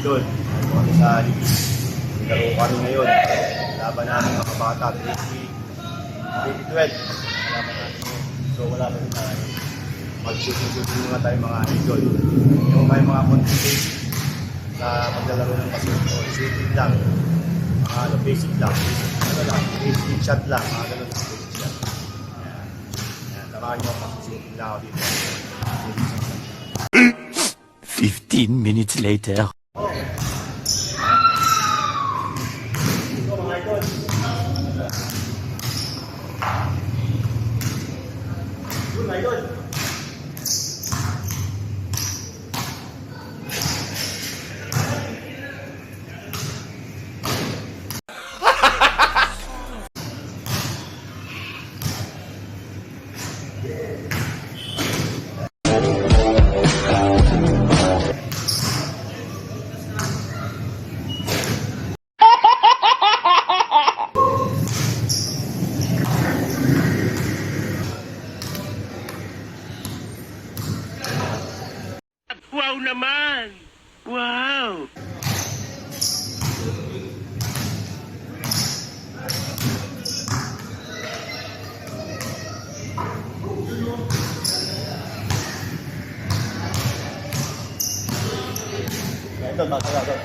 idol. Ito kami sa Ligis. Laro kami ngayon. Laban namin mga bata, 2012. Laban namin yun. So wala pa rin tayo. Mag-shooting muna tayo mga idol. Yung may mga content sa paglalaro ng basketball. Shooting lang. Mga basic lang. Basic shot lang. Mga ganun lang. Basic shot. Ayan. Tamahan nyo ako. Shooting lang ako dito. 15 minutes later. Ito mga idol. Yun mga idol. Wow naman! Wow! Idol, masaya idol.